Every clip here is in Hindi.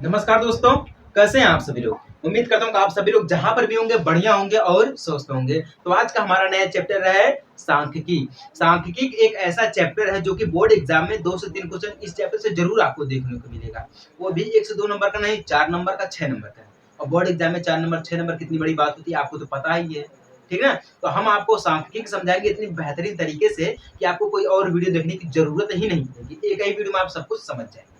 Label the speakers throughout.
Speaker 1: नमस्कार दोस्तों, कैसे हैं आप सभी लोग। उम्मीद करता हूँ कि आप सभी लोग जहां पर भी होंगे बढ़िया होंगे और स्वस्थ होंगे। तो आज का हमारा नया चैप्टर है सांख्यिकी। सांख्यिकी एक ऐसा चैप्टर है जो कि बोर्ड एग्जाम में 2 से 3 क्वेश्चन इस चैप्टर से जरूर आपको देखने को मिलेगा। वो भी 1 से 2 नंबर का नहीं, 4 नंबर का, 6 नंबर का। और बोर्ड एग्जाम में 4 नंबर 6 नंबर कितनी बड़ी बात होती है आपको तो पता ही है, ठीक है ना। तो हम आपको सांख्यिकी समझाएंगे इतनी बेहतरीन तरीके से कि आपको कोई और वीडियो देखने की जरूरत ही नहीं पड़ेगी। एक ही वीडियो में आप सब कुछ समझ जाएंगे,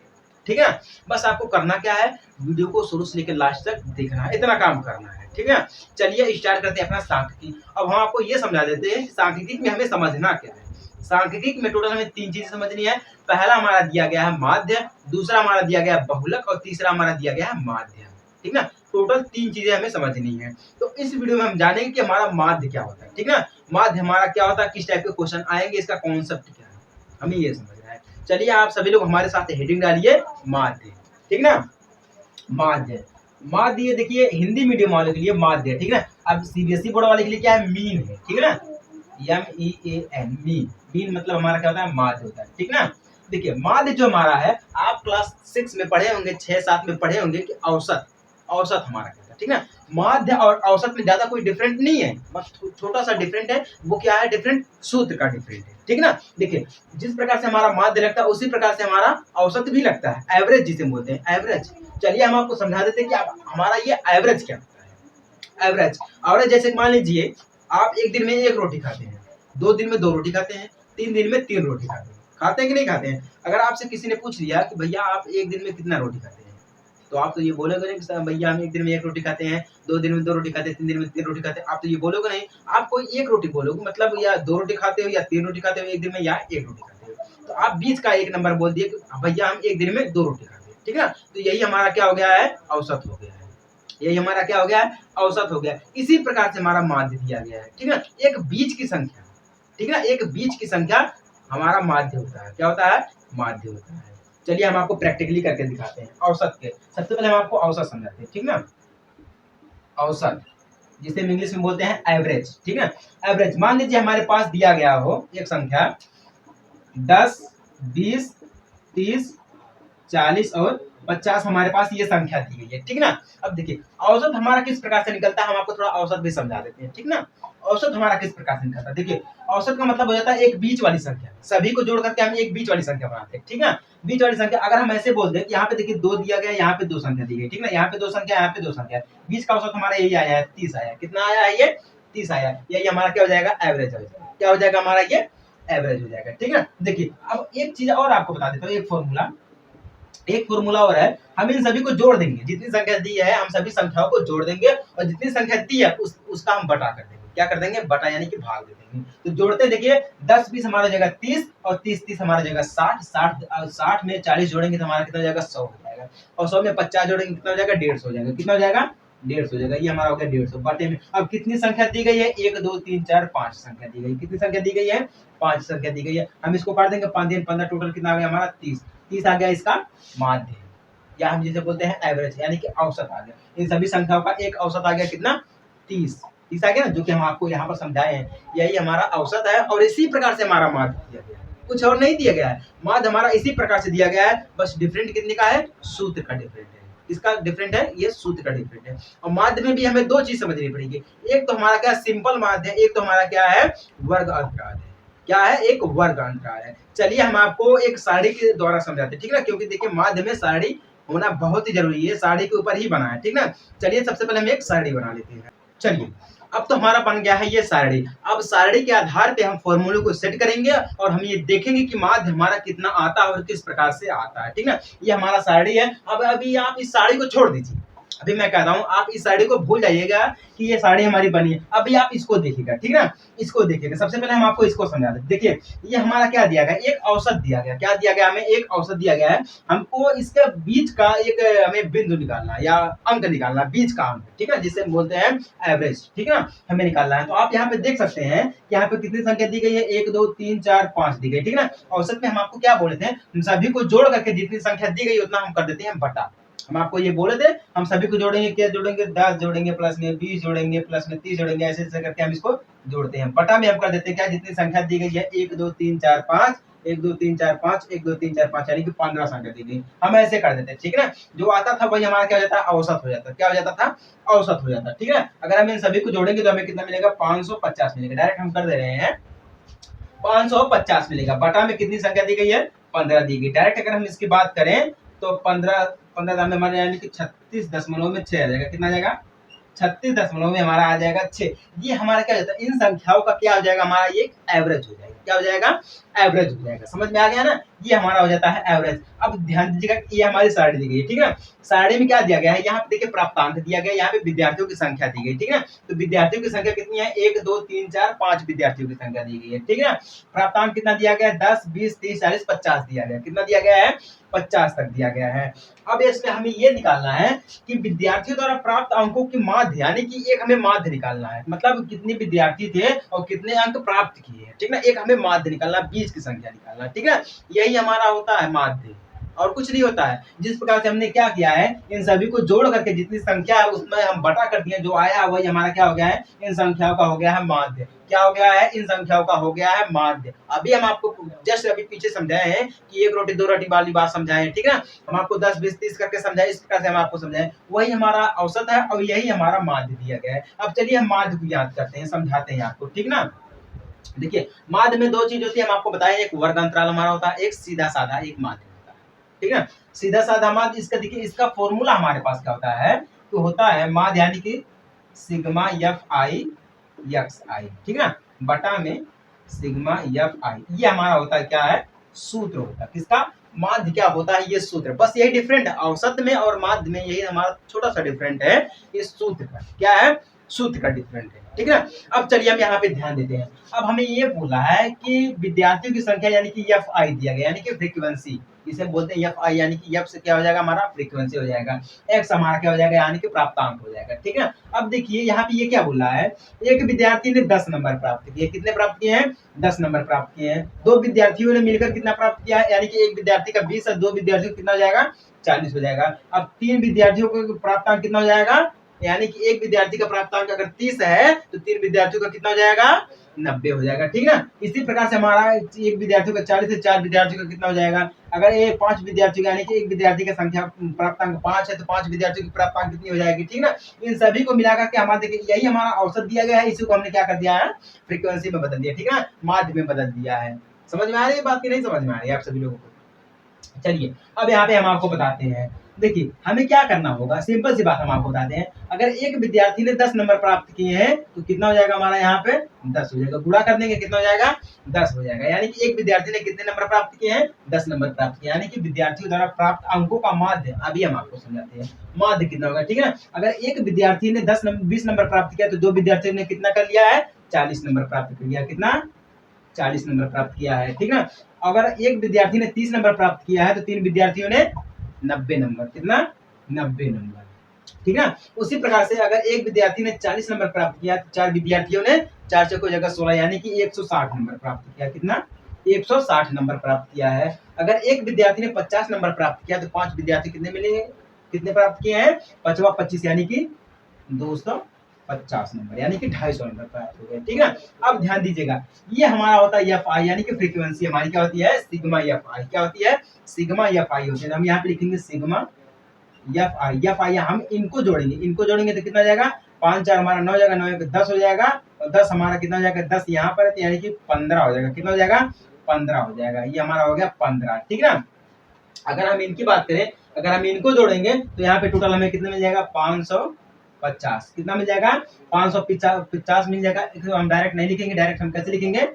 Speaker 1: ठीक है। बस आपको करना क्या है, वीडियो को शुरू से लेकर लास्ट तक देखना है, इतना काम करना है, ठीक है। चलिए स्टार्ट करते हैं अपना सांख्यिकी। अब हम आपको ये समझा देते हैं सांख्यिकी में हमें समझना क्या है। सांख्यिकी में टोटल हमें 3 चीजें समझनी है। पहला हमारा दिया गया है माध्य, दूसरा हमारा दिया गया है बहुलक और तीसरा हमारा दिया गया है माध्य, ठीक ना। टोटल 3 चीजें हमें समझनी है। तो इस वीडियो में हम जानेंगे कि हमारा माध्य क्या होता है, ठीक ना। माध्य हमारा क्या होता है, किस टाइप के क्वेश्चन आएंगे, इसका कॉन्सेप्ट क्या है, हमें ये समझना है। चलिए आप सभी लोग हमारे साथ हेडिंग डालिए माध्य, ठीक ना। माध्य, माध्य देखिए हिंदी मीडियम वाले के लिए माध्य, ठीक है। अब सीबीएसई बोर्ड वाले के लिए क्या है, मीन है, ठीक है ना। MEAN, mean. मीन मतलब हमारा क्या होता है, माध्य होता है, ठीक ना। देखिए माध्य जो हमारा है, आप क्लास 6 में पढ़े होंगे, 6-7 में पढ़े होंगे कि औसत, औसत हमारा क्या है, ठीक है। माध्य और औसत में ज्यादा कोई डिफरेंट नहीं है, बस छोटा सा डिफरेंट है। वो क्या है, डिफरेंट सूत्र का डिफरेंट है, ठीक ना। देखिए जिस प्रकार से हमारा माध्य लगता है उसी प्रकार से हमारा औसत भी लगता है, एवरेज जिसे बोलते हैं, एवरेज। चलिए हम आपको समझा देते हैं कि हमारा ये एवरेज क्या होता है। एवरेज, एवरेज जैसे मान लीजिए आप एक दिन में 1 रोटी खाते हैं, 2 दिन में 2 रोटी खाते हैं, 3 दिन में 3 रोटी खाते हैं कि नहीं खाते हैं। अगर आपसे किसी ने पूछ लिया कि भैया आप एक दिन में कितना रोटी खाते हैं, तो आप तो ये बोलोगे नहीं कि भैया हम एक दिन में 1 रोटी खाते हैं, 2 दिन में 2 रोटी खाते हैं, 3 दिन में 3 रोटी खाते हैं। आप तो ये बोलोगे नहीं, आप कोई 1 रोटी बोलोगे, मतलब या 2 रोटी खाते हो या 3 रोटी खाते हो एक दिन में, या 1 रोटी खाते हो। तो आप बीच का एक नंबर बोल दिए कि भैया हम एक दिन में 2 रोटी खाते हैं, ठीक है। तो यही हमारा क्या हो गया है, औसत हो गया है। यही हमारा क्या हो गया है, औसत हो गया। इसी प्रकार से हमारा माध्य दिया गया है, ठीक है। एक बीच की संख्या, ठीक है, एक बीच की संख्या हमारा माध्य होता है। क्या होता है, माध्य होता है। चलिए हम आपको प्रैक्टिकली करके दिखाते हैं औसत के। सबसे पहले हम आपको औसत समझाते हैं, ठीक ना। औसत जिसे हम इंग्लिश में बोलते हैं एवरेज, ठीक है। एवरेज मान लीजिए हमारे पास दिया गया हो एक संख्या 10, 20, 30, 40 और 50, हमारे पास ये संख्या दी गई है, ठीक ना। अब देखिए औसत हमारा किस प्रकार से निकलता है, हम आपको थोड़ा औसत भी समझा देते हैं, ठीक ना। औसत हमारा किस प्रकार से निकलता है, देखिए औसत का मतलब हो जाता है एक बीच वाली संख्या, सभी को जोड़ करके हम एक बीच वाली संख्या बनाते हैं, ठीक है। बीच वाली संख्या अगर हम ऐसे बोल दें कि यहाँ पे देखिए 2 दिया गया, यहाँ पे 2 संख्या दी गई, ठीक ना। यहाँ पे 2 संख्या, यहाँ पे 2 संख्या, बीच का औसत हमारा यही आया है, 30 आया। कितना आया है, ये 30 आया। यही हमारा क्या हो जाएगा, एवरेज हो जाएगा। क्या हो जाएगा हमारा, ये एवरेज हो जाएगा, ठीक है। देखिए अब एक चीज और आपको बता देता हूँ, एक फॉर्मूला और है। हम इन सभी को जोड़ देंगे, जितनी संख्या दी है हम सभी संख्याओं को जोड़ देंगे, और जितनी संख्या दी है उसका हम बटा कर देंगे। क्या कर देंगे, बटा यानी कि भाग दे देंगे। तो जोड़ते देखिए 10 20 हमारा जगह 30 और 30 30 हमारा जगह 60 में 40 जोड़ेंगे तो हमारा कितना हो जाएगा, 100 हो जाएगा। और 100 में 50 जोड़ेंगे कितना हो जाएगा, 150 हो जाएगा। कितना हो जाएगा, 150 हो जाएगा। ये हमारा हो गया 150 बटे में। अब कितनी संख्या दी गई है, 1 2 3 4 5 संख्या दी गई। कितनी संख्या दी गई है, 5 संख्या दी गई है। हम इसको काट देंगे, 5 दिन 15, टोटल कितना आ गया हमारा, 30। 30 आ गया इसका माध्य, या हम जिसे बोलते हैं एवरेज, यानी कि औसत आ गया। इन सभी संख्याओं का एक औसत आ गया, कितना, 30। 30 आ गया ना, जो कि हम आपको यहाँ पर समझाए हैं। यही हमारा औसत है, और इसी प्रकार से हमारा माध्य दिया गया है, कुछ और नहीं दिया गया है। माध्य हमारा इसी प्रकार से दिया गया है, बस डिफरेंट कितने का है, सूत्र का डिफरेंट है। इसका डिफरेंट है, ये सूत्र का डिफरेंट है। और माध्य में भी हमें 2 चीज समझनी पड़ेगी। एक तो हमारा क्या, सिंपल माध्य है, एक तो हमारा क्या है, वर्ग अंतराल है। क्या है, एक वर्ग अंतराल है। चलिए हम आपको एक सारणी के द्वारा समझाते हैं, ठीक है ना, क्योंकि देखिए माध्य में सारणी होना बहुत ही जरूरी है, सारणी के ऊपर ही बना है, ठीक ना। चलिए सबसे पहले हम एक सारणी बना लेते हैं। चलिए अब तो हमारा बन गया है ये सारणी। अब सारणी के आधार पे हम फॉर्मूले को सेट करेंगे, और हम ये देखेंगे कि माध्य हमारा कितना आता है और किस प्रकार से आता है, ठीक ना। ये हमारा सारणी है। अब अभी आप इस सारणी को छोड़ दीजिए, अभी मैं कहता हूँ आप इस सारणी को भूल जाइएगा कि ये सारणी हमारी बनी है। अभी आप इसको देखिएगा, ठीक ना, इसको देखिएगा। सबसे पहले हम आपको इसको समझा दें। देखिए ये हमारा क्या दिया गया, एक औसत दिया गया। क्या दिया गया, हमें एक औसत दिया गया है। हमको इसके बीच का एक हमें बिंदु निकालना है, या अंक निकालना है, बीच का अंक, ठीक है, जिसे हम बोलते हैं एवरेज, ठीक है ना, हमें निकालना है। तो आप यहाँ पे देख सकते हैं कि यहाँ पे कितनी संख्या दी गई है, 1 2 3 4 5 दी गई, ठीक है ना। औसत में हम आपको क्या बोले थे, हम सभी को जोड़ करके जितनी संख्या दी गई उतना हम कर देते हैं बटा। हम आपको ये बोले थे, हम सभी को जोड़ेंगे, क्या जोड़ेंगे, 10 जोड़ेंगे, प्लस में 20 जोड़ेंगे, प्लस में 30 जोड़ेंगे, ऐसे ऐसे करके हम इसको जोड़ते हैं। बटा में हम कर देते हैं क्या, जितनी संख्या दी गई है 1 2 3 4 5, 1 2 3 4 5, 1 2 3 4 5 यानी कि 15 संख्या दी गई। हम ऐसे कर देते हैं, ठीक है ना। जो आता था वही हमारा क्या हो जाता है, औसत हो जाता है। क्या हो जाता था, औसत हो जाता है, ठीक है। अगर हम इन सभी को जोड़ेंगे तो हमें कितना मिलेगा, 550 मिलेगा। डायरेक्ट हम कर दे रहे हैं, 550 मिलेगा। बटा में कितनी संख्या दी गई है, 15 दी गई। डायरेक्ट अगर हम इसकी बात करें तो 15 में हमारे यानी कि 36.6 आ जाएगा। कितना आ जाएगा, 36 में हमारा आ जाएगा 6। ये हमारा क्या हो जाता है, इन संख्याओं का क्या हो जाएगा, हमारा ये एवरेज हो जाएगा। क्या हो जाएगा, एवरेज हो जाएगा। समझ में आ गया ना, ये हमारा हो जाता है एवरेज। अब ध्यान दीजिएगा, ये हमारी सारणी दी गई है, ठीक है। सारणी में क्या दिया गया है, यहाँ पे देखिए प्राप्तांक दिया गया है, यहाँ पे विद्यार्थियों की संख्या दी गई, ठीक है। तो विद्यार्थियों की संख्या कितनी है, 1 2 3 4 5 विद्यार्थियों की संख्या दी गई है, ठीक है। प्राप्तांक कितना दिया गया है, 10 20 30 40 50 दिया गया। कितना दिया गया है, 50 तक दिया गया है। अब इसमें हमें ये निकालना है कि विद्यार्थियों द्वारा प्राप्त अंकों की माध्य, यानी कि एक हमें माध्य निकालना है, मतलब कितने विद्यार्थी थे और कितने अंक प्राप्त किए, ठीक ना। एक हमें माध्य निकालना, 20 की संख्या निकालना, ठीक है। यही हमारा होता है माध्य, और कुछ नहीं होता है। जिस प्रकार से हमने क्या किया है, इन सभी को जोड़ करके जितनी संख्या है उसमें हम बटा कर दिए, जो आया वही हमारा क्या हो गया है, इन संख्याओं का हो गया है माध्य। क्या हो गया है, इन संख्याओं का हो गया है माध्य। अभी हम आपको जस्ट अभी पीछे समझाए हैं कि 1 रोटी 2 रोटी वाली बात समझाए, ठीक है। हम आपको 10 20 30 करके समझाए, इस प्रकार से हम आपको समझाए, वही हमारा औसत है और यही हमारा माध्य दिया गया है। अब चलिए हम माध्य को याद करते हैं, समझाते हैं आपको, ठीक ना। देखिए माध्य में दो चीज होती है, हम आपको बताएं, एक वर्ग अंतराल हमारा होता है, एक सीधा साधा एक माध्य होता है, ठीक है। सीधा साधा माध्य, इसका देखिए, इसका फॉर्मूला हमारे पास क्या होता है, तो होता है माध्य यानी कि सिग्मा एफ आई एक्स आई, ठीक है, बटा में सिग्मा एफ आई। ये हमारा होता है क्या है, सूत्र होता है किसका, माध्य क्या होता है, ये सूत्र। बस यही डिफरेंट है औसत में और माध्य में, यही हमारा छोटा सा डिफरेंट है, इस सूत्र का क्या है, सूत्र का डिफरेंट है, ठीक है। अब चलिए हम यहाँ पे ध्यान देते हैं। अब हमें ये बोला है कि विद्यार्थियों की संख्या यानी कि एफ आई दिया गया, यानी कि फ्रीक्वेंसी, इसे बोलते हैं एफ आई, यानी कि एफ से क्या हो जाएगा, हमारा फ्रीक्वेंसी हो जाएगा, एक्स हमारा क्या हो जाएगा, यानी कि प्राप्तांक हो जाएगा, ठीक है। अब देखिए यहाँ पे ये क्या बोल रहा है, एक विद्यार्थी ने 10 नंबर प्राप्त किए। कितने प्राप्त किए हैं, 10 नंबर प्राप्त किए हैं। दो विद्यार्थियों ने मिलकर कितना प्राप्त किया है, यानी कि एक विद्यार्थी का 20 और दो विद्यार्थियों को कितना हो जाएगा, 40 हो जाएगा। अब 3 विद्यार्थियों को प्राप्तांक कितना हो जाएगा, यानी कि एक विद्यार्थी का प्राप्तांक अगर 30 है तो 3 विद्यार्थियों का कितना हो जाएगा, 90 हो जाएगा, ठीक है। इसी प्रकार से हमारा एक विद्यार्थियों का 40 है, 4 विद्यार्थियों का कितना हो जाएगा, अगर ये 5 विद्यार्थियों यानी कि एक विद्यार्थी की संख्या प्राप्तांक 5 है तो 5 विद्यार्थियों की प्राप्तांक कितनी हो जाएगी, ठीक है। इन सभी को मिलाकर के हमारे देखिए यही हमारा औसत दिया गया है, इसी को हमने क्या कर दिया है, फ्रीक्वेंसी में बदल दिया, ठीक है, माध्य में बदल दिया है। समझ में आ रही है बात की नहीं समझ में आ रही है आप सभी लोगों को। चलिए अब यहाँ पे हम आपको बताते हैं, देखिए हमें क्या करना होगा, सिंपल सी बात हम आपको बताते हैं। अगर एक विद्यार्थी ने 10 नंबर प्राप्त किए हैं तो कितना हो जाएगा हमारा, यहाँ पे 10 हो जाएगा। गुणा कर देंगे कितना हो जाएगा, 10 हो जाएगा। यानी कि एक विद्यार्थी ने कितने नंबर प्राप्त किए हैं, 10 नंबर प्राप्त किए, यानी कि विद्यार्थियों द्वारा प्राप्त अंकों का माध्य। अभी हम आपको समझाते हैं माध्य कितना होगा, ठीक है। अगर एक विद्यार्थी ने 20 नंबर प्राप्त किया तो दो विद्यार्थियों ने कितना कर लिया है, 40 नंबर प्राप्त कर लिया। कितना, 40 नंबर प्राप्त किया है, ठीक है। अगर एक विद्यार्थी ने 30 नंबर प्राप्त किया है तो 3 विद्यार्थियों ने 90 नंबर, कितना, 90 नंबर, ठीक है। उसी प्रकार से अगर एक विद्यार्थी ने 40 नंबर प्राप्त किया तो 4 विद्यार्थियों ने 4 चौको जगह 16 यानी कि 160 नंबर प्राप्त किया। कितना, 160 नंबर प्राप्त किया है। अगर एक विद्यार्थी ने 50 नंबर प्राप्त किया तो 5 विद्यार्थी कितने मिलेंगे, कितने प्राप्त किए हैं, 5 25 यानी कि 250 नंबर, यानी कि 250 नंबर प्राप्त हो गए, ठीक है। अब ध्यान दीजिएगा, ये हमारा होता है एफ आई, यानी कि फ्रीक्वेंसी हमारी क्या होती है, सिग्मा एफ आई। क्या होती है, सिग्मा एफ आई होती है। हम यहाँ पे लिखेंगे sigma F I, F I हम इनको जोड़ेंगे तो कितना जाएगा, 5 4 हमारा 9 जाएगा, 9 10 हो जाएगा, और 10 हमारा कितना हो जाएगा, 10 यहाँ पर है यानी कि 15 हो जाएगा। कितना हो जाएगा, 15 हो जाएगा। ये हमारा हो गया 15, ठीक है ना। अगर हम इनकी बात करें, अगर हम इनको जोड़ेंगे तो यहाँ पे टोटल हमें कितने मिल जाएगा, 550। कितना मिल जाएगा, 550 मिल जाएगा। इसको हम डायरेक्ट नहीं लिखेंगे, डायरेक्ट हम कैसे लिखेंगे,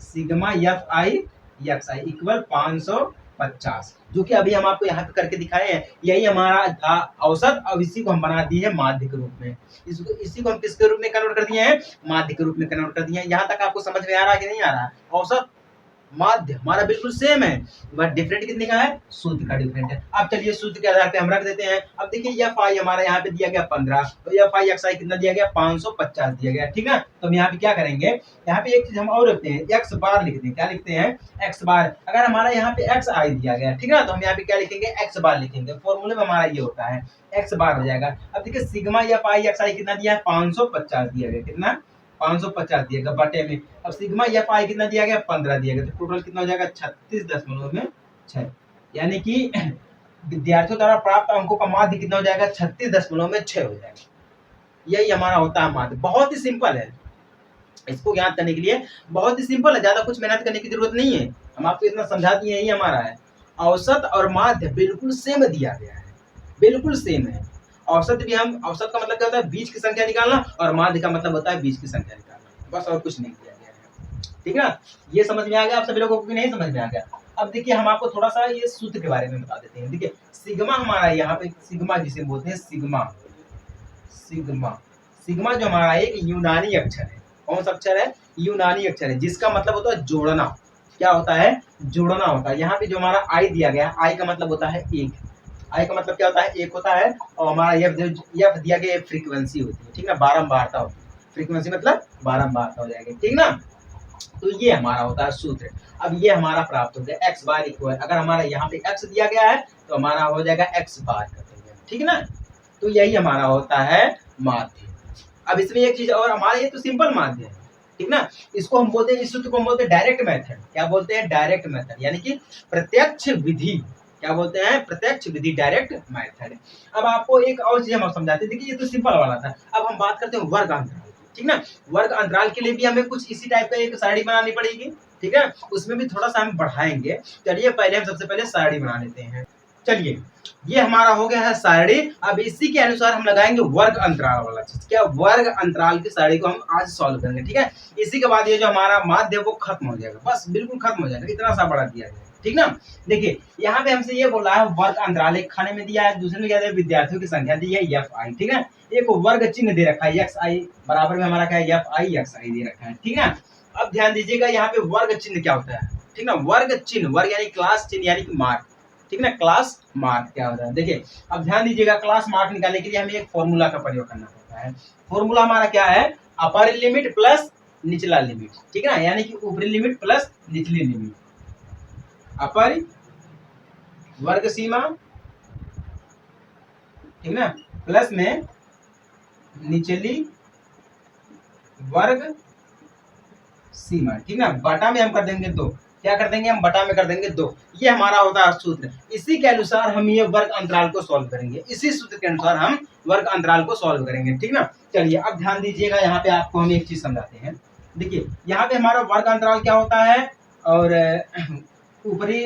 Speaker 1: sigma F I x I equal 550, जो कि अभी हम आपको यहाँ पे करके दिखाए हैं। यही हमारा था औसत, अब इसी को हम बना दिए हैं माध्य के रूप में। इसी को हम किसके रूप में कन्वर्ट कर दिए हैं, माध्य के रूप में कन्वर्ट कर दिए हैं। यहाँ तक आपको समझ में आ रहा है कि नहीं आ रहा है, औसत माध्य हमारा बिल्कुल सेम है, बट डिफरेंट कितने का है, सूत्र का डिफरेंट है। अब चलिए सूत्र के आधार पे हम रख देते हैं। अब देखिए एफ आई हमारा यहाँ पे दिया गया 15, तो एफ आई एक्स आई कितना दिया गया, 550 दिया गया, ठीक है। तो हम यहाँ पे क्या करेंगे, यहाँ पे एक चीज हम और रखते हैं, एक्स बार लिखते हैं। क्या लिखते हैं, एक्स बार। अगर हमारा यहाँ पे एक्स आई दिया गया, ठीक है, तो हम यहाँ पे क्या लिखेंगे, एक्स बार लिखेंगे। फॉर्मूले में हमारा ये होता है, एक्स बार हो जाएगा। अब देखिए सिग्मा एफ आई एक्स आई कितना दिया है, 550 दिया गया। कितना, 550 दिया गया बटे में। अब सिग्मा एफ आई कितना दिया गया 15 दिया गया, तो टोटल कितना हो जाएगा 36.6, यानी कि विद्यार्थियों द्वारा प्राप्त अंकों का माध्य कितना हो जाएगा 36.6 हो जाएगा। यही हमारा होता है माध्य। बहुत ही सिंपल है, इसको ज्ञात करने के लिए बहुत ही सिंपल है, ज्यादा कुछ मेहनत करने की जरूरत नहीं है। हम आपको इतना समझा दिए, यही हमारा है। औसत और माध्य बिल्कुल सेम दिया गया है, बिल्कुल सेम है। औसत भी हम, औसत का मतलब क्या होता है बीच की संख्या निकालना, और माध्य का मतलब होता है बीच की संख्या निकालना, बस और कुछ नहीं किया गया है। ठीक है ना, ये समझ में आ गया आप सभी लोगों को कि नहीं समझ में आ गया? अब देखिए हम आपको थोड़ा सा ये सूत्र के बारे में बता देते हैं। देखिए सिग्मा हमारा यहाँ पे, सिग्मा जिसे बोलते हैं सिग्मा, सिग्मा सिग्मा जो हमारा एक यूनानी अक्षर है। कौन सा अक्षर है? यूनानी अक्षर है, जिसका मतलब होता है जोड़ना। क्या होता है? जोड़ना होता है। यहाँ पे जो हमारा आई दिया गया है, आई का मतलब होता है एक, आई का मतलब क्या होता है? एक होता है। और हमारा एफ दिया गया फ्रीक्वेंसी होती है, ठीक ना, बारंबारता होती है। फ्रीक्वेंसी मतलब बारंबारता हो जाएगी, ठीक ना। तो ये हमारा होता है सूत्र। अब ये हमारा प्राप्त हो गया एक्स बार इक्वल, अगर हमारा यहाँ पे एक्स दिया गया है तो हमारा हो जाएगा एक्स बार कर देंगे, ठीक ना। तो यही हमारा होता है माध्य। अब इसमें एक चीज और, हमारा ये तो सिंपल माध्य है, ठीक ना। इसको हम बोलते हैं, इस सूत्र को हम बोलते हैं डायरेक्ट मेथड। क्या बोलते हैं? डायरेक्ट मेथड, यानी कि प्रत्यक्ष विधि। क्या बोलते हैं? प्रत्यक्ष विधि, डायरेक्ट मेथड। अब आपको एक और चीज हम समझाते हैं। देखिए ये तो सिंपल वाला था, अब हम बात करते हैं वर्ग अंतराल, ठीक ना। वर्ग अंतराल के लिए भी हमें कुछ इसी टाइप का एक सारणी बनानी पड़ेगी, ठीक है। उसमें भी थोड़ा सा हम बढ़ाएंगे। चलिए पहले हम सबसे पहले सारणी बना लेते हैं। चलिए ये हमारा हो गया है सारणी। अब इसी के अनुसार हम लगाएंगे वर्ग अंतराल वाला चीज। क्या? वर्ग अंतराल की सारणी को हम आज सॉल्व करेंगे, ठीक है। इसी के बाद ये जो हमारा माध्य वो खत्म हो जाएगा, बस बिल्कुल खत्म हो जाएगा, इतना सा बड़ा दिया जाएगा, ठीक ना। देखिए यहाँ पे हमसे ये बोला है वर्ग अंतराल, एक खाने में दिया है, दूसरे में क्या है विद्यार्थियों की संख्या दी है एफ आई, ठीक है। एक वर्ग चिन्ह दे रखा है एक्स आई, बराबर में हमारा क्या है एफ आई एक्स आई दे रखा है, ठीक है। अब ध्यान दीजिएगा यहाँ पे वर्ग चिन्ह क्या होता है, ठीक ना। वर्ग चिन्ह, वर्ग यानी क्लास चिन्ह यानी कि मार्क, ठीक ना। क्लास मार्क क्या होता है? देखिए अब ध्यान दीजिएगा, क्लास मार्क निकालने के लिए हमें एक फॉर्मूला का प्रयोग करना पड़ता है। फॉर्मूला हमारा क्या है? अपर लिमिट प्लस निचला लिमिट, ठीक है ना, यानी कि ऊपरी लिमिट प्लस निचली लिमिट। अपर वर्ग सीमा, ठीक ना, प्लस में निचली वर्ग सीमा, ठीक ना। बटा में हम कर देंगे 2। क्या कर देंगे हम? बटा में कर देंगे 2। ये हमारा होता है सूत्र। इसी के अनुसार हम ये वर्ग अंतराल को सॉल्व करेंगे, इसी सूत्र के अनुसार हम वर्ग अंतराल को सॉल्व करेंगे, ठीक ना। चलिए अब ध्यान दीजिएगा, यहाँ पे आपको हम एक चीज समझाते हैं। देखिए यहाँ पे हमारा वर्ग अंतराल क्या होता है, और ऊपरी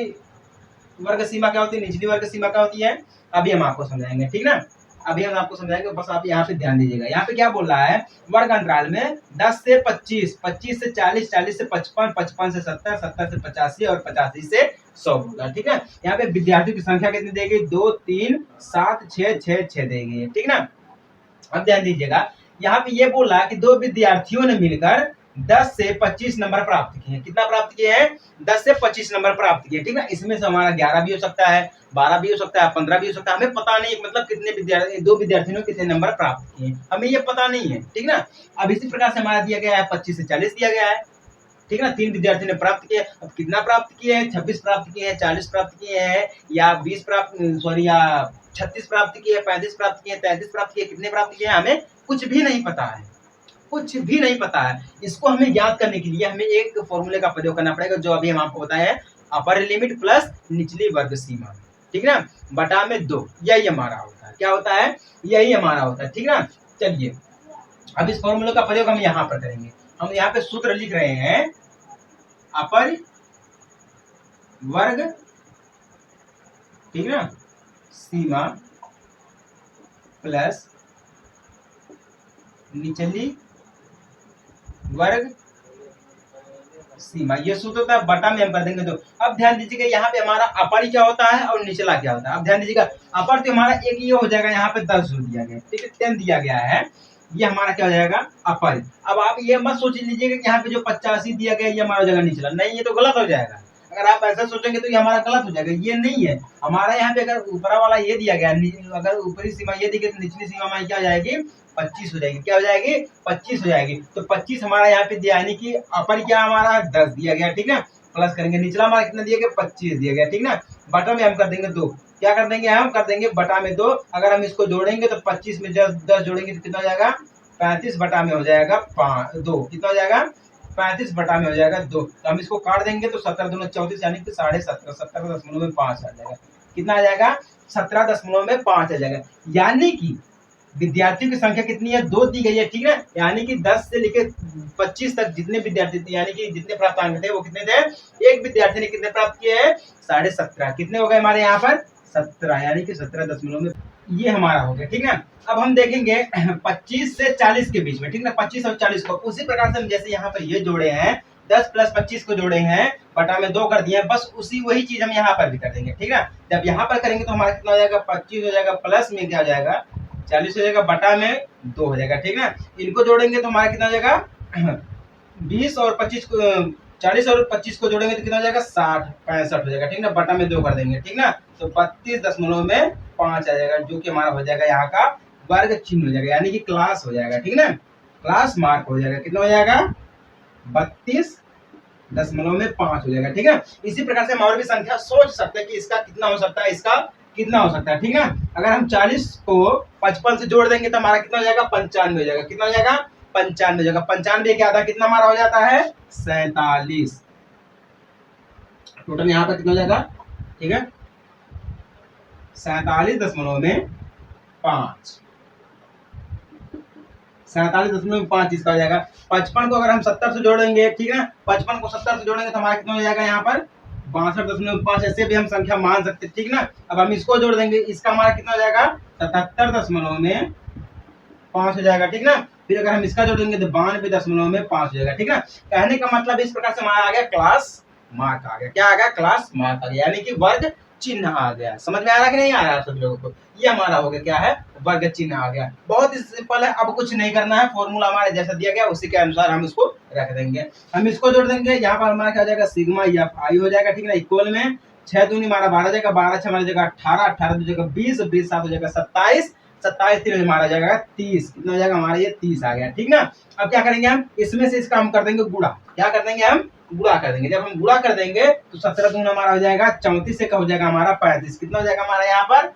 Speaker 1: वर्ग सीमा क्या होती है, निचली वर्ग सीमा क्या होती है, अभी हम आपको समझाएंगे, ठीक ना। अभी हम आपको समझाएंगे, बस आप यहाँ पे ध्यान दीजिएगा। यहाँ पे क्या बोल रहा है? वर्ग अंतराल में 10 से 25, 25 से 40, 40 से 55, 55 से 70, 70 से 85 और 85 से 100 बोला, ठीक है। यहाँ पे विद्यार्थियों की संख्या कितनी देगी? 2 3 7 6 6 6 देगी, ठीक ना। अब ध्यान दीजिएगा, यहाँ पे ये बोल रहा है कि दो विद्यार्थियों ने मिलकर 10 से 25 नंबर प्राप्त किए हैं। कितना प्राप्त किए हैं? 10 से 25 नंबर प्राप्त किए, ठीक ना। इसमें से हमारा 11 भी हो सकता है, 12 भी हो सकता है, 15 भी हो सकता है, हमें पता नहीं, मतलब कितने विद्यार्थी, दो विद्यार्थियों ने कितने नंबर प्राप्त किए हमें ये पता नहीं है, ठीक ना। अब इसी प्रकार से हमारा दिया गया है 25 से 40 दिया गया है, ठीक ना। 3 विद्यार्थी ने प्राप्त किए। अब कितना प्राप्त किए हैं? 26 प्राप्त किए हैं, 40 प्राप्त किए हैं, या 20 प्राप्त, सॉरी, या 36 प्राप्त किए, 35 प्राप्त किए, 33 प्राप्त किए, कितने प्राप्त किए हमें कुछ भी नहीं पता है, कुछ भी नहीं पता है। इसको हमें याद करने के लिए हमें एक फॉर्मूले का प्रयोग करना पड़ेगा, जो अभी हम आपको बताया है, अपर लिमिट प्लस निचली वर्ग सीमा, ठीक ना, बटा में 2। यही हमारा होता है, क्या होता है? यही हमारा होता है, ठीक ना। चलिए अब इस फॉर्मूले का प्रयोग हम यहाँ पर करेंगे। हम यहाँ पे सूत्र लिख रहे हैं, अपर वर्ग, ठीक ना, सीमा प्लस निचली वर्ग सीमा, ये सूत्र होता है, बटा में हम कर देंगे 2। अब ध्यान दीजिएगा, यहाँ पे हमारा अपर क्या होता है और निचला क्या होता है। अब ध्यान दीजिएगा, अपर तो हमारा एक ये हो जाएगा, यहाँ पे 10 जो दिया गया, ठीक है, 10 दिया गया है, ये हमारा क्या हो जाएगा? अपर। अब आप ये मत सोच लीजिएगा कि यहाँ पे जो 85 दिया गया ये हमारा हो जाएगा निचला, नहीं, ये तो गलत हो जाएगा। अगर आप ऐसा सोचेंगे तो ये हमारा गलत हो जाएगा, ये नहीं है हमारा। यहाँ पे अगर ऊपरा वाला ये दिया गया, अगर ऊपरी सीमा ये दी गई तो निचली सीमा हमारी क्या हो जाएगी? 25 हो जाएगी। क्या हो जाएगी? 25 हो जाएगी। तो 25 हमारा यहाँ पे दिया, यानी कि अपर क्या हमारा 10 दिया गया, ठीक ना, प्लस करेंगे निचला हमारा कितना दिया गया? 25 दिया गया, ठीक ना। बटा में हम कर देंगे 2। क्या कर देंगे? हम कर देंगे बटा में 2। अगर हम इसको जोड़ेंगे तो 25 में 10 जोड़ेंगे तो कितना हो जाएगा? 35 बटा में हो जाएगा 2, कितना हो जाएगा 35 बटा में हो जाएगा 2। तो हम इसको काट देंगे तो 17 दूनी 34 यानी कि 17.5, 17.5 आ जाएगा। कितना आ जाएगा 17.5 आ जाएगा। यानी कि विद्यार्थियों की संख्या कितनी है 2 दी गई है, ठीक है। यानी कि 10 से लेकर 25 तक जितने विद्यार्थी थे, यानी कि जितने प्राप्तांक थे वो कितने थे, एक विद्यार्थी ने कितने प्राप्त किए हैं 17.5। कितने हो गए हमारे यहाँ पर 17, यानी कि 17 में ये हमारा हो गया, ठीक है। अब हम देखेंगे 25 से 40 के बीच में, ठीक है, 25 और 40 को उसी प्रकार से हम जैसे यहाँ पर ये जोड़े हैं 10 प्लस 25 को जोड़े हैं बटा में 2 कर दिए, बस उसी वही चीज हम यहाँ पर भी कर देंगे, ठीक है। जब यहाँ पर करेंगे तो हमारा कितना हो जाएगा 25 हो जाएगा, प्लस में क्या हो जाएगा 40 हो जाएगा, बटा में 2 हो जाएगा, ठीक है। इनको जोड़ेंगे तो हमारा कितना हो जाएगा 20 और 25 को 40 और 25 को जोड़ेंगे तो कितना हो जाएगा 60 65 हो जाएगा, ठीक ना, बटा में 2 कर देंगे, ठीक ना। तो 32.5 आ जाएगा, जो कि हमारा हो जाएगा यहाँ का वर्ग चिन्ह हो जाएगा, यानी कि क्लास हो जाएगा, ठीक ना, क्लास मार्क हो जाएगा। कितना हो जाएगा 32.5 हो जाएगा, ठीक है। इसी प्रकार से हम और भी संख्या सोच सकते हैं कि इसका कितना हो सकता है, इसका कितना हो सकता है, ठीक है। अगर हम 40 को 55 से जोड़ देंगे तो हमारा कितना हो जाएगा 95 हो जाएगा। कितना हो जाएगा 95 हो जाएगा। 95 के आधा कितना हमारा हो जाता है 47। टोटल यहाँ पर कितना हो जाएगा, ठीक है 47.5, 47.5 इसका हो जाएगा। 55 को अगर हम 70 से जोड़ेंगे, ठीक है, 55 को 70 से जोड़ेंगे तो हमारा कितना हो जाएगा यहाँ पर 62.5। ऐसे भी हम संख्या मान सकते हैं, ठीक ना। अब हम इसको जोड़ देंगे, इसका हमारा कितना हो जाएगा 77.5 हो जाएगा, ठीक ना। फिर अगर हम इसका जोड़ देंगे तो 92.5 हो जाएगा, ठीक ना। कहने का मतलब इस प्रकार से हमारा आ गया क्लास मार्क आ गया। क्या आ गया क्लास मार्क आ गया, यानी कि वर्ग चिन्ह आ गया। समझ में आ रहा कि नहीं आ रहा सभी लोगों को, ये हमारा हो गया क्या है वर्ग चिन्ह आ गया। बहुत ही सिंपल है, अब कुछ नहीं करना है, फॉर्मूला हमारे जैसा दिया गया उसी के अनुसार हम इसको रख देंगे। हम इसको जोड़ देंगे, यहाँ पर हमारा क्या हो जाएगा सिग्मा एफ आई हो जाएगा, ठीक है, इक्वल में 6 दूनी हमारा 12 जाएगा, 12 6 हमारा जाएगा 18, 18 दो जाएगा 20, 20 7 हो जाएगा 27, 27 3 हमारा जाएगा 30। कितना हो जाएगा हमारा ये 30 आ गया, ठीक ना। अब क्या करेंगे हम इसमें से इसका हम कर देंगे गुणा। क्या कर देंगे हम गुणा कर देंगे। जब हम गुणा कर देंगे तो 17 दूना हमारा हो जाएगा 34 से का हो जाएगा हमारा 35। कितना हो जाएगा हमारा यहाँ पर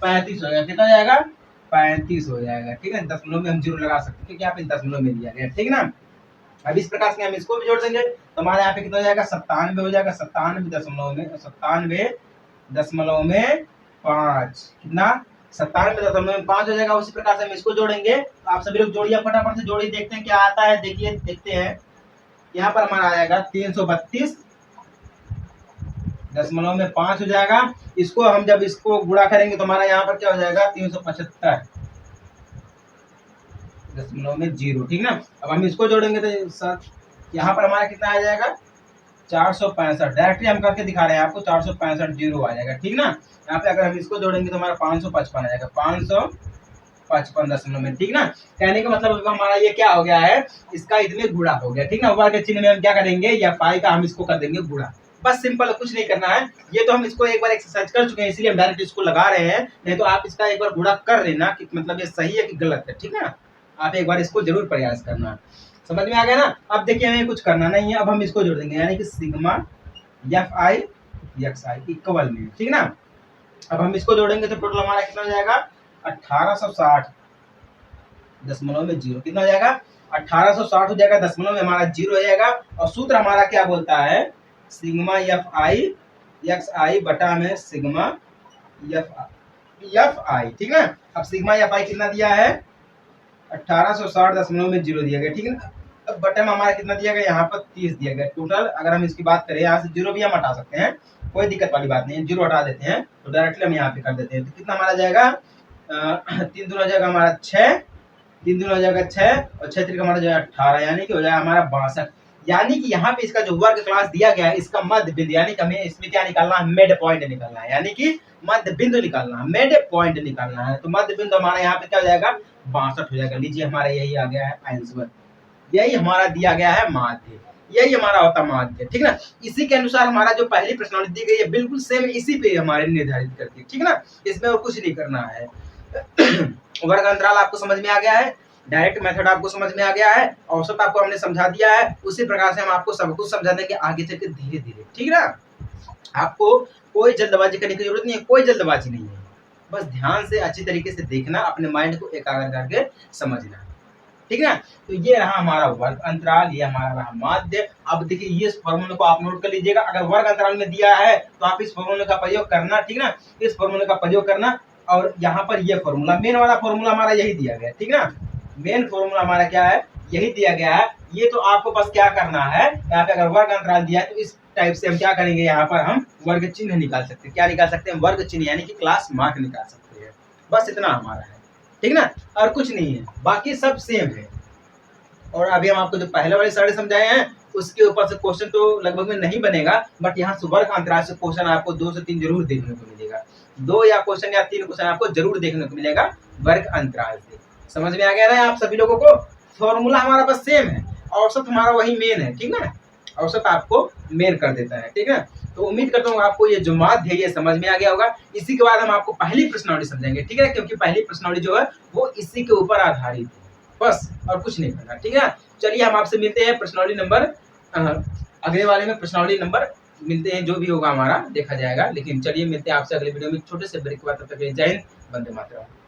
Speaker 1: 35 हो जाएगा। कितना हो जाएगा 35 हो जाएगा, ठीक है। दशमलव में हम जीरो लगा सकते हैं क्योंकि यहाँ पे दशमलव में दिया गया, ठीक ना। अब इस प्रकार से हम इसको भी जोड़ देंगे तो हमारे यहाँ पे कितना हो जाएगा 97 हो जाएगा, 97.5। कितना 97.5 हो जाएगा। उसी प्रकार से हम इसको जोड़ेंगे तो आप सभी लोग जोड़िए फटाफट से, जोड़िए देखते हैं क्या आता है। देखिए देखते हैं, यहाँ पर हमारा आएगा 332.5 हो जाएगा। इसको हम जब इसको गुणा करेंगे तो हमारा यहाँ पर क्या हो जाएगा 375.0, ठीक ना। अब हम इसको जोड़ेंगे तो सर यहाँ पर हमारा कितना आ जाएगा 465। डायरेक्टली हम करके दिखा रहे हैं आपको 465 जीरो आ जाएगा, ठीक ना। यहाँ पे अगर हम इसको जोड़ेंगे तो हमारा 555 आ जाएगा, 555 में, ठीक ना। कहने का मतलब हमारा ये क्या हो गया है इसका इसमें गुणा हो गया, ठीक ना। वर्ग चिन्ह में हम क्या करेंगे या पाई का हम इसको कर देंगे गुणा। बस सिंपल, कुछ नहीं करना है। ये तो हम इसको एक बार एक्सरसाइज कर चुके हैं इसलिए हम डायरेक्ट इसको लगा रहे हैं, नहीं तो आप इसका एक बार गुणा कर लेना कि मतलब ये सही है कि गलत है, ठीक है। आप एक बार इसको जरूर प्रयास करना। समझ में आ गया ना। अब देखिए हमें कुछ करना नहीं है, अब हम इसको जोड़ देंगे यानी कि sigma F I x I equal में, ठीक ना। अब हम इसको जोड़ेंगे तो टोटल हमारा कितना हो जाएगा 1860.0। कितना हो जाएगा 1860 हो जाएगा, दशमलव में हमारा जीरो हो जाएगा। और सूत्र हमारा क्या बोलता है सिग्मा एफ आई एक्स आई बटा में सिग्मा एफ आई, ठीक ना। अब सिग्मा एफ आई कितना दिया है 1860.0 दिया गया, ठीक है ना। अब बटा में हमारा कितना दिया गया यहाँ पर 30 दिया गया टोटल। अगर हम इसकी बात करें यहाँ से जीरो भी हम हटा सकते हैं, कोई दिक्कत वाली बात नहीं है, जीरो हटा देते हैं तो डायरेक्टली हम यहाँ पे कर देते हैं। तो कितना हमारा जाएगा 3 दूना हो जाएगा हमारा 6, 3 दूना हो जाएगा 6 और 6 3 हमारा जो है 18, यानी कि हो जाएगा हमारा 62। यानी कि यहाँ पे इसका जो वर्ग क्लास दिया गया है इसका मध्य बिंदु, यानी कि हमें इसमें क्या निकालना है मिड पॉइंट निकालना है, यानी कि मध्य बिंदु निकालना है, मिड पॉइंट निकालना है। तो मध्य बिंदु हमारा यहाँ पे क्या हो जाएगा 62 हो जाएगा। लीजिए हमारा यही आ गया है आंसर, यही हमारा दिया गया है माध्य, यही हमारा होता माध्य, ठीक ना। इसी के अनुसार हमारा जो पहली प्रश्नावली दी गई है बिल्कुल सेम इसी पे हमारे निर्धारित करती है, ठीक ना। इसमें और कुछ नहीं करना है। वर्ग अंतराल आपको समझ में आ गया है, डायरेक्ट मेथड आपको समझ में आ गया है, औसत आपको हमने समझा दिया है। उसी प्रकार से हम आपको सब कुछ समझा देंगे आगे चल के धीरे धीरे, ठीक ना। आपको कोई जल्दबाजी करने की जरूरत नहीं है, कोई जल्दबाजी नहीं है, बस ध्यान से अच्छी तरीके से देखना, अपने माइंड को एकाग्र करके समझना। ठीक है ना। तो ये रहा हमारा वर्ग अंतराल, ये हमारा रहा माध्य। अब देखिए ये फॉर्मूले को आप नोट कर लीजिएगा, अगर वर्ग अंतराल में दिया है तो आप इस फॉर्मूले का प्रयोग करना, ठीक ना, इस फॉर्मूले का प्रयोग करना। और यहाँ पर ये फॉर्मूला, मेन वाला फॉर्मूला हमारा यही दिया गया है, ठीक ना, मेन फॉर्मूला हमारा क्या है, यही दिया गया है। ये तो आपको बस क्या करना है, यहाँ पे अगर वर्ग अंतराल दिया है तो इस टाइप से हम क्या करेंगे, यहाँ पर हम वर्ग चिन्ह निकाल सकते हैं। क्या निकाल सकते हैं, वर्ग चिन्ह, यानी कि क्लास मार्क निकाल सकते हैं। बस इतना हमारा है, ठीक ना, और कुछ नहीं है, बाकी सब सेम है। और अभी हम आपको जो पहले वाले सारे समझाए हैं उसके ऊपर से क्वेश्चन तो लगभग में नहीं बनेगा, बट यहाँ से वर्ग अंतराल से क्वेश्चन आपको 2 से 3 जरूर देखने को मिलेगा। 2 या क्वेश्चन या 3 क्वेश्चन आपको जरूर देखने को मिलेगा वर्ग अंतराल से। समझ में आ गया ना आप सभी लोगों को। फॉर्मूला हमारा बस सेम है, औसत हमारा वही मेन है, ठीक ना, औसत आपको मेन कर देता है, ठीक है। तो उम्मीद करता हूँ आपको ये जो माध्य है ये समझ में आ गया होगा। इसी के बाद हम आपको पहली प्रश्नावली समझाएंगे, ठीक है, क्योंकि पहली प्रश्नावली जो है वो इसी के ऊपर आधारित है, बस और कुछ नहीं करना, ठीक है। चलिए हम आपसे मिलते हैं प्रश्नावली नंबर अगले वाले में, प्रश्नावली नंबर मिलते हैं, जो भी होगा हमारा देखा जाएगा। लेकिन चलिए मिलते हैं आपसे अगले वीडियो में छोटे से ब्रेक के बाद, तब तक जय हिंद, वंदे मातरम।